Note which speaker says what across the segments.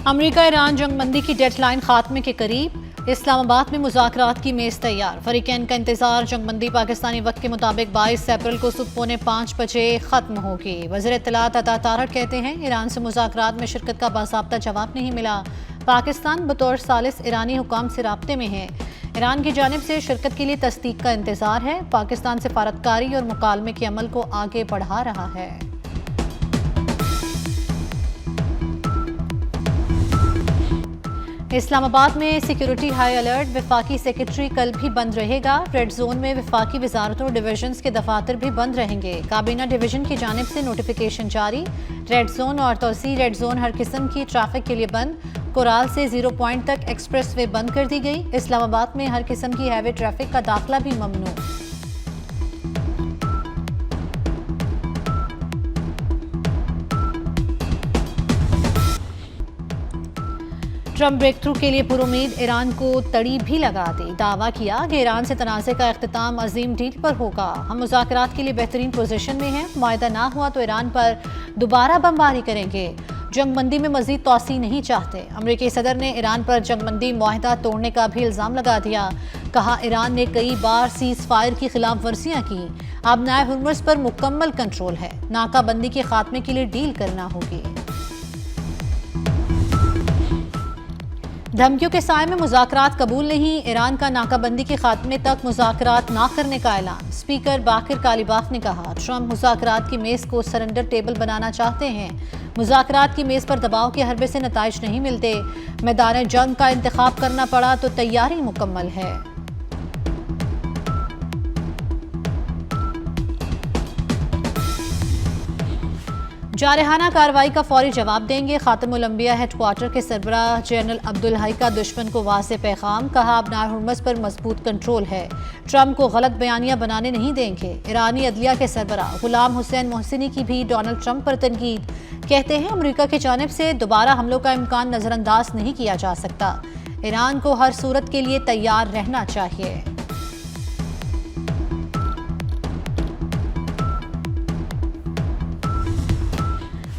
Speaker 1: امریکہ ایران جنگ بندی کی ڈیڈ لائن خاتمے کے قریب، اسلام آباد میں مذاکرات کی میز تیار، فریقین کا انتظار۔ جنگ بندی پاکستانی وقت کے مطابق 22 اپریل کو صبح 4:45 بجے ختم ہوگی۔ وزیر اطلاعات عطا طارٹ کہتے ہیں ایران سے مذاکرات میں شرکت کا باضابطہ جواب نہیں ملا، پاکستان بطور ثالث ایرانی حکام سے رابطے میں ہے۔ ایران کی جانب سے شرکت کے لیے تصدیق کا انتظار ہے، پاکستان سفارتکاری اور مکالمے کے عمل کو آگے بڑھا رہا ہے۔ اسلام آباد میں سیکیورٹی ہائی الرٹ، وفاقی سیکرٹری کل بھی بند رہے گا۔ ریڈ زون میں وفاقی وزارتوں ڈویژنز کے دفاتر بھی بند رہیں گے۔ کابینہ ڈویژن کی جانب سے نوٹیفیکیشن جاری، ریڈ زون اور توسیع ریڈ زون ہر قسم کی ٹریفک کے لیے بند۔ کورال سے 0 پوائنٹ تک ایکسپریس وے بند کر دی گئی۔ اسلام آباد میں ہر قسم کی ہیوی ٹریفک کا داخلہ بھی ممنوع۔ ٹرمپ بریک تھرو کے لیے پر امید، ایران کو تڑی بھی لگا دی، دعویٰ کیا کہ ایران سے تنازع کا اختتام عظیم ڈیل پر ہوگا۔ ہم مذاکرات کے لیے بہترین پوزیشن میں ہیں، معاہدہ نہ ہوا تو ایران پر دوبارہ بمباری کریں گے، جنگ بندی میں مزید توسیع نہیں چاہتے۔ امریکی صدر نے ایران پر جنگ بندی معاہدہ توڑنے کا بھی الزام لگا دیا، کہا ایران نے کئی بار سیز فائر کی خلاف ورزیاں کی، اب نائے ہرمز پر مکمل کنٹرول ہے، ناکہ بندی کے خاتمے کے لیے ڈیل کرنا ہوگی۔ دھمکیوں کے سائے میں مذاکرات قبول نہیں، ایران کا ناکہ بندی کے خاتمے تک مذاکرات نہ کرنے کا اعلان۔ اسپیکر باقر کالیباف نے کہا ٹرمپ مذاکرات کی میز کو سرنڈر ٹیبل بنانا چاہتے ہیں، مذاکرات کی میز پر دباؤ کے حربے سے نتائج نہیں ملتے، میدان جنگ کا انتخاب کرنا پڑا تو تیاری مکمل ہے۔ جارحانہ کارروائی کا فوری جواب دیں گے، خاتم الانبیاء ہیڈ کوارٹر کے سربراہ جنرل عبدالحی کا دشمن کو واضح پیغام، کہا اب نائے ہرمز پر مضبوط کنٹرول ہے، ٹرمپ کو غلط بیانیاں بنانے نہیں دیں گے۔ ایرانی عدلیہ کے سربراہ غلام حسین محسنی کی بھی ڈونلڈ ٹرمپ پر تنقید، کہتے ہیں امریکہ کی جانب سے دوبارہ حملوں کا امکان نظر انداز نہیں کیا جا سکتا، ایران کو ہر صورت کے لیے تیار رہنا چاہیے۔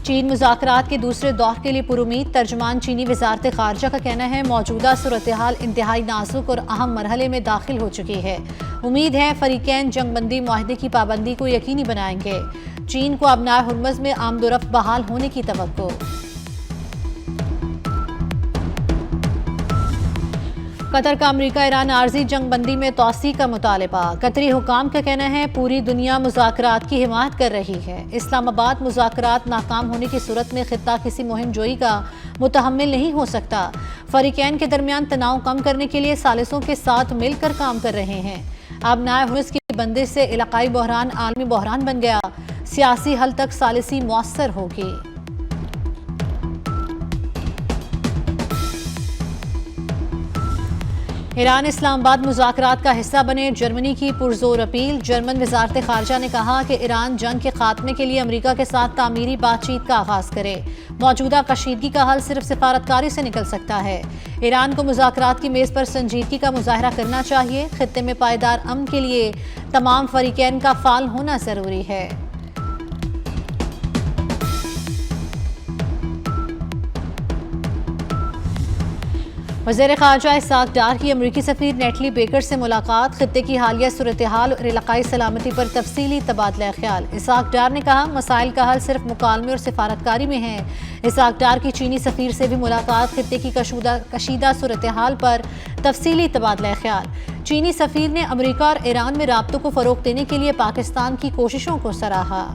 Speaker 1: چین مذاکرات کے دوسرے دور کے لیے پر امید، ترجمان چینی وزارت خارجہ کا کہنا ہے موجودہ صورتحال انتہائی نازک اور اہم مرحلے میں داخل ہو چکی ہے، امید ہے فریقین جنگ بندی معاہدے کی پابندی کو یقینی بنائیں گے، چین کو اب نائے ہرمز میں آمد و رفت بحال ہونے کی توقع۔ قطر کا امریکہ ایران عارضی جنگ بندی میں توسیع کا مطالبہ، قطری حکام کا کہنا ہے پوری دنیا مذاکرات کی حمایت کر رہی ہے، اسلام آباد مذاکرات ناکام ہونے کی صورت میں خطہ کسی مہم جوئی کا متحمل نہیں ہو سکتا، فریقین کے درمیان تناؤ کم کرنے کے لیے ثالثوں کے ساتھ مل کر کام کر رہے ہیں۔ اب نائے ہرمز کی بندش سے علاقائی بحران عالمی بحران بن گیا، سیاسی حل تک ثالثی مؤثر ہوگی۔ ایران اسلام آباد مذاکرات کا حصہ بنے، جرمنی کی پرزور اپیل، جرمن وزارت خارجہ نے کہا کہ ایران جنگ کے خاتمے کے لیے امریکہ کے ساتھ تعمیری بات چیت کا آغاز کرے، موجودہ کشیدگی کا حل صرف سفارتکاری سے نکل سکتا ہے، ایران کو مذاکرات کی میز پر سنجیدگی کا مظاہرہ کرنا چاہیے، خطے میں پائیدار امن کے لیے تمام فریقین کا فعال ہونا ضروری ہے۔ وزیر خارجہ اسحاق ڈار کی امریکی سفیر نیٹلی بیکر سے ملاقات، خطے کی حالیہ صورتحال اور علاقائی سلامتی پر تفصیلی تبادلہ خیال۔ اسحاق ڈار نے کہا مسائل کا حل صرف مکالمے اور سفارتکاری میں ہے۔ اسحاق ڈار کی چینی سفیر سے بھی ملاقات، خطے کی کشیدہ صورتحال پر تفصیلی تبادلہ خیال۔ چینی سفیر نے امریکہ اور ایران میں رابطوں کو فروغ دینے کے لیے پاکستان کی کوششوں کو سراہا۔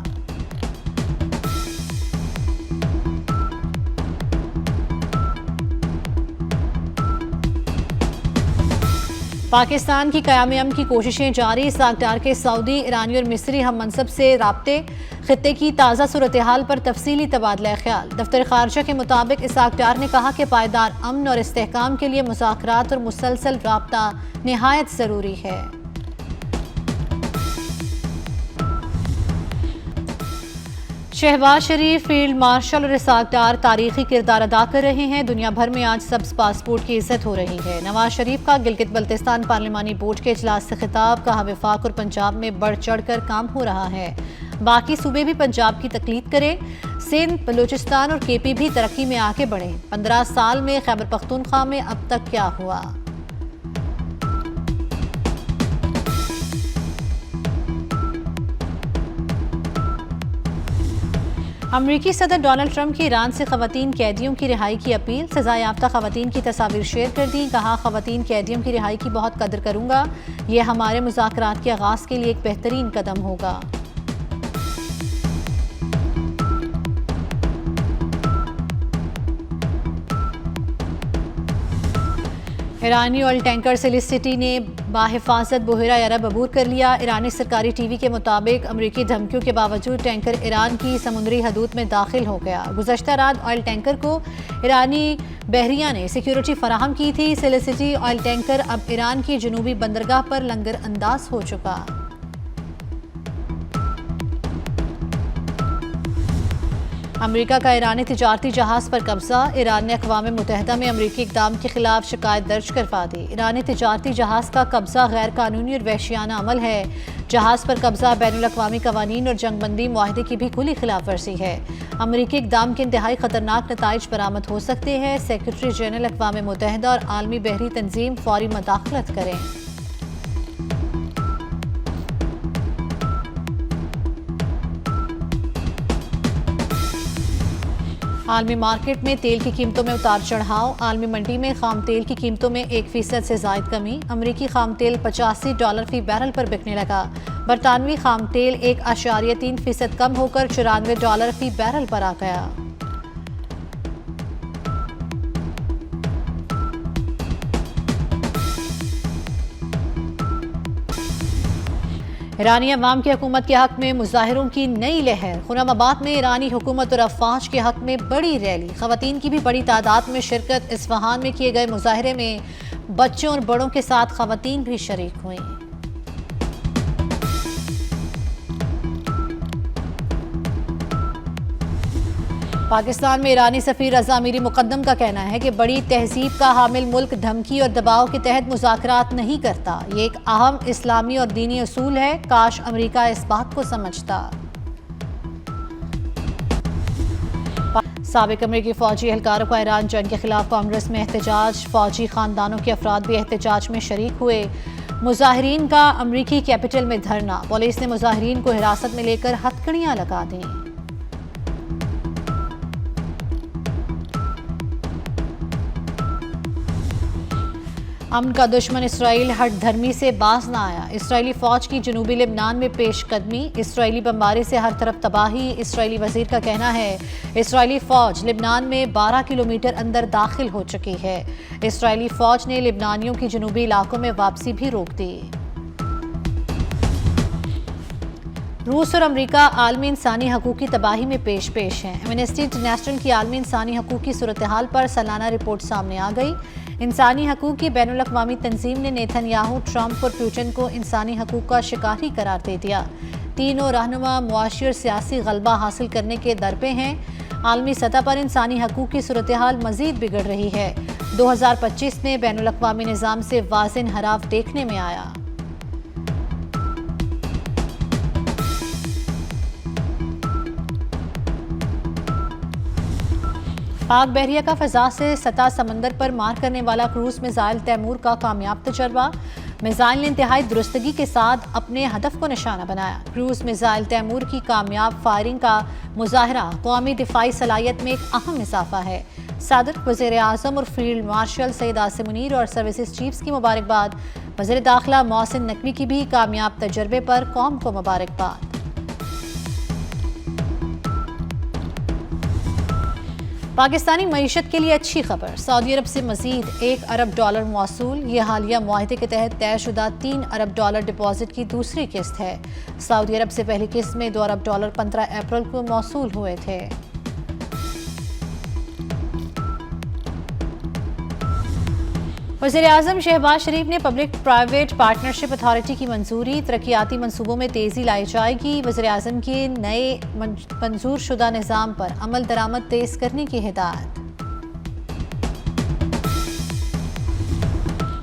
Speaker 1: پاکستان کی قیام امن کی کوششیں جاری، اسحاق ڈار کے سعودی، ایرانی اور مصری ہم منصب سے رابطے، خطے کی تازہ صورتحال پر تفصیلی تبادلہ خیال۔ دفتر خارجہ کے مطابق اسحاق ڈار نے کہا کہ پائیدار امن اور استحکام کے لیے مذاکرات اور مسلسل رابطہ نہایت ضروری ہے۔ شہباز شریف، فیلڈ مارشل اور اسحاق ڈار تاریخی کردار ادا کر رہے ہیں، دنیا بھر میں آج سبز پاسپورٹ کی عزت ہو رہی ہے۔ نواز شریف کا گلگت بلتستان پارلیمانی بورڈ کے اجلاس سے خطاب، کہا وفاق اور پنجاب میں بڑھ چڑھ کر کام ہو رہا ہے، باقی صوبے بھی پنجاب کی تقلید کریں، سندھ، بلوچستان اور KP بھی ترقی میں آگے بڑھیں۔ 15 سال میں خیبر پختونخوا میں اب تک کیا ہوا؟ امریکی صدر ڈونلڈ ٹرمپ کی ایران سے خواتین قیدیوں کی رہائی کی اپیل، سزا یافتہ خواتین کی تصاویر شیئر کر دیں، کہا خواتین قیدیوں کی رہائی کی بہت قدر کروں گا، یہ ہمارے مذاکرات کے آغاز کے لیے ایک بہترین قدم ہوگا۔ ایرانی آئل ٹینکر سیلیسٹی نے باحفاظت بحیرہ عرب عبور کر لیا۔ ایرانی سرکاری ٹی وی کے مطابق امریکی دھمکیوں کے باوجود ٹینکر ایران کی سمندری حدود میں داخل ہو گیا۔ گزشتہ رات آئل ٹینکر کو ایرانی بحریہ نے سیکیورٹی فراہم کی تھی۔ سیلیسٹی آئل ٹینکر اب ایران کی جنوبی بندرگاہ پر لنگر انداز ہو چکا۔ امریکہ کا ایرانی تجارتی جہاز پر قبضہ، ایران نے اقوام متحدہ میں امریکی اقدام کے خلاف شکایت درج کروا دی۔ ایرانی تجارتی جہاز کا قبضہ غیر قانونی اور وحشیانہ عمل ہے۔ جہاز پر قبضہ بین الاقوامی قوانین اور جنگ بندی معاہدے کی بھی کھلی خلاف ورزی ہے۔ امریکی اقدام کے انتہائی خطرناک نتائج برآمد ہو سکتے ہیں۔ سیکرٹری جنرل اقوام متحدہ اور عالمی بحری تنظیم فوری مداخلت کریں۔ عالمی مارکیٹ میں تیل کی قیمتوں میں اتار چڑھاؤ، عالمی منڈی میں خام تیل کی قیمتوں میں 1% سے زائد کمی، امریکی خام تیل $85 فی بیرل پر بکنے لگا، برطانوی خام تیل 1.3% کم ہو کر $94 فی بیرل پر آ گیا۔ ایرانی عوام کی حکومت کے حق میں مظاہروں کی نئی لہر، خرم آباد میں ایرانی حکومت اور افواج کے حق میں بڑی ریلی، خواتین کی بھی بڑی تعداد میں شرکت، اصفہان میں کیے گئے مظاہرے میں بچوں اور بڑوں کے ساتھ خواتین بھی شریک ہوئیں۔ پاکستان میں ایرانی سفیر رضا میری مقدم کا کہنا ہے کہ بڑی تہذیب کا حامل ملک دھمکی اور دباؤ کے تحت مذاکرات نہیں کرتا، یہ ایک اہم اسلامی اور دینی اصول ہے، کاش امریکہ اس بات کو سمجھتا۔ سابق امریکی فوجی اہلکاروں کا ایران جنگ کے خلاف کانگریس میں احتجاج، فوجی خاندانوں کے افراد بھی احتجاج میں شریک ہوئے۔ مظاہرین کا امریکی کیپٹل میں دھرنا، پولیس نے مظاہرین کو حراست میں لے کر ہتھکڑیاں لگا دیں۔ امن کا دشمن اسرائیل ہٹ دھرمی سے باز نہ آیا، اسرائیلی فوج کی جنوبی لبنان میں پیش قدمی، اسرائیلی بمباری سے ہر طرف تباہی، اسرائیلی وزیر کا کہنا ہے اسرائیلی فوج لبنان میں 12 کلومیٹر اندر داخل ہو چکی ہے۔ اسرائیلی فوج نے لبنانیوں کی جنوبی علاقوں میں واپسی بھی روک دی۔ روس اور امریکہ عالمی انسانی حقوق کی تباہی میں پیش ہیں۔ ایمنسٹی انٹرنیشنل کی عالمی انسانی حقوق کی صورتحال پر سالانہ رپورٹ سامنے آ گئی۔ انسانی حقوق کی بین الاقوامی تنظیم نے نیتن یاہو، ٹرمپ اور پوٹن کو انسانی حقوق کا شکاری قرار دے دیا۔ تینوں رہنما معاشی اور سیاسی غلبہ حاصل کرنے کے درپے ہیں۔ عالمی سطح پر انسانی حقوق کی صورتحال مزید بگڑ رہی ہے۔ 2025 میں بین الاقوامی نظام سے واضح انحراف دیکھنے میں آیا۔ پاک بحریہ کا فضا سے سطح سمندر پر مار کرنے والا کروز میزائل تیمور کا کامیاب تجربہ، میزائل نے انتہائی درستگی کے ساتھ اپنے ہدف کو نشانہ بنایا۔ کروز میزائل تیمور کی کامیاب فائرنگ کا مظاہرہ قومی دفاعی صلاحیت میں ایک اہم اضافہ ہے۔ صدر، وزیر اعظم اور فیلڈ مارشل سید عاصم منیر اور سروسز چیفز کی مبارکباد، وزیر داخلہ محسن نقوی کی بھی کامیاب تجربے پر قوم کو مبارکباد۔ پاکستانی معیشت کے لیے اچھی خبر، سعودی عرب سے مزید $1 ارب موصول، یہ حالیہ معاہدے کے تحت طے شدہ $3 ارب ڈپازٹ کی دوسری قسط ہے۔ سعودی عرب سے پہلی قسط میں $2 ارب 15 اپریل کو موصول ہوئے تھے۔ وزیر اعظم شہباز شریف نے پبلک پرائیویٹ پارٹنرشپ اتھارٹی کی منظوری، ترقیاتی منصوبوں میں تیزی لائی جائے گی، وزیر اعظم کے نئے منظور شدہ نظام پر عمل درآمد تیز کرنے کی ہدایت۔